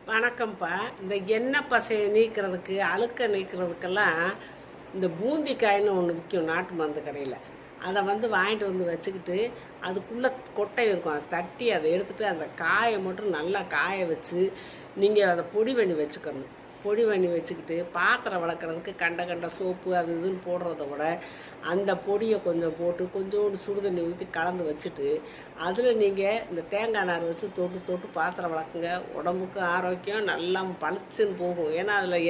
வணக்கம்ப்பா. இந்த எண்ணெய் பசையை நீக்கிறதுக்கு, அழுக்க நீக்கிறதுக்கெல்லாம் இந்த பூந்திக்காய்ன்னு ஒன்று விற்கும் நாட்டு மருந்து கடையில். அதை வாங்கிட்டு வச்சுக்கிட்டு, அதுக்குள்ளே கொட்டை இருக்கும். அதை தட்டி அதை எடுத்துகிட்டு அந்த காயை மட்டும் நல்லா காய வச்சு நீங்கள் அதை பொடி பண்ணி வச்சுக்கணும். பொடி பண்ணி வச்சுக்கிட்டு பாத்திரம் வளர்க்குறதுக்கு கண்ட சோப்பு அது இதுன்னு போடுறத விட அந்த பொடியை கொஞ்சம் போட்டு கொஞ்சோண்டு சுடுதண்ணி ஊற்றி கலந்து வச்சுட்டு அதில் நீங்கள் இந்த தேங்காய் நார் வச்சு தொட்டு தொட்டு பாத்திரம் வளர்க்குங்க. உடம்புக்கு ஆரோக்கியம் நல்லா பளிச்சுன்னு போகும். ஏன்னா அதில்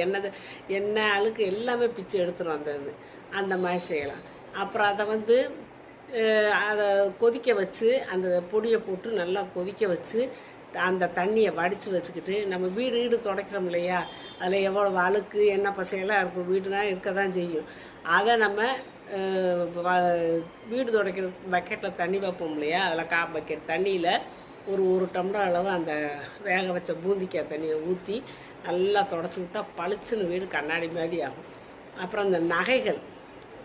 எண்ணெய் அழுக்கு எல்லாமே பிச்சு எடுத்துரும் அந்த மாதிரி செய்யலாம். அப்புறம் அதை கொதிக்க வச்சு அந்த பொடியை போட்டு நல்லா கொதிக்க வச்சு அந்த தண்ணியை வடித்து வச்சுக்கிட்டு நம்ம வீடு துடைக்கிறோம் இல்லையா, அதில் எவ்வளோ அழுக்கு எண்ணெய் பசையெல்லாம் இருக்கும், வீடுனா இருக்க தான் செய்யும். அதை நம்ம வீடு துடைக்கிற பக்கெட்டில் தண்ணி வைப்போம் இல்லையா, அதில் பக்கெட் தண்ணியில் ஒரு டம்ளர் அளவு அந்த வேக வச்ச பூந்திக்காய் தண்ணியை ஊற்றி நல்லா தொடச்சி விட்டால் பளிச்சுன்னு வீடு கண்ணாடி மாதிரி ஆகும். அப்புறம் அந்த நகைகள்,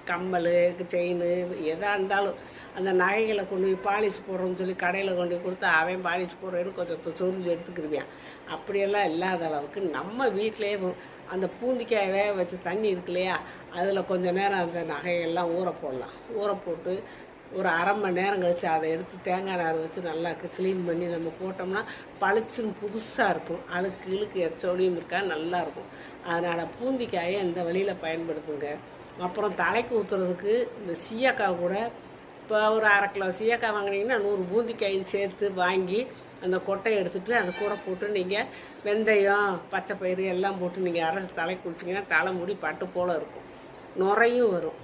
கம்மல், செயின் எதாக இருந்தாலும் அந்த நகைகளை கொண்டு போய் பாலிஷ் போடுறோன்னு சொல்லி கடையில் கொண்டு போய் கொடுத்தா அவன் பாலிஷ் போடுறேன்னு கொஞ்சம் சொரிஞ்சு எடுத்துக்கிருவேன். அப்படியெல்லாம் இல்லாத அளவுக்கு நம்ம வீட்டிலே அந்த பூந்திக்காய் வேக வச்ச தண்ணி இருக்கு இல்லையா, அதில் கொஞ்சம் நேரம் அந்த நகையெல்லாம் ஊற போடலாம். ஊற போட்டு ஒரு அரை மணி நேரம் கழித்து அதை எடுத்து தேங்காய் நார் வச்சு நல்லா க்ளீன் பண்ணி நம்ம போட்டோம்னா பளிச்சுன்னு புதுசாக இருக்கும். அழுக்கு இழுக்கு எச்சோடியும் இருக்கா, நல்லாயிருக்கும். அதனால் பூந்திக்காயை இந்த வழியில் பயன்படுத்துங்க. அப்புறம் தலைக்கு ஊற்றுறதுக்கு இந்த சீயக்காய் கூட இப்போ ஒரு அரை கிலோ சீயக்காய் வாங்கினீங்கன்னா 100 பூந்திக்காயும் சேர்த்து வாங்கி அந்த கொட்டையை எடுத்துகிட்டு அது கூட போட்டு நீங்கள் வெந்தயம், பச்சை பயிறு எல்லாம் போட்டு நீங்கள் அரைச்சி தலைக்கு குளிச்சிங்கன்னா தலைமுடி பட்டு போல் இருக்கும், நுரையும் வரும்.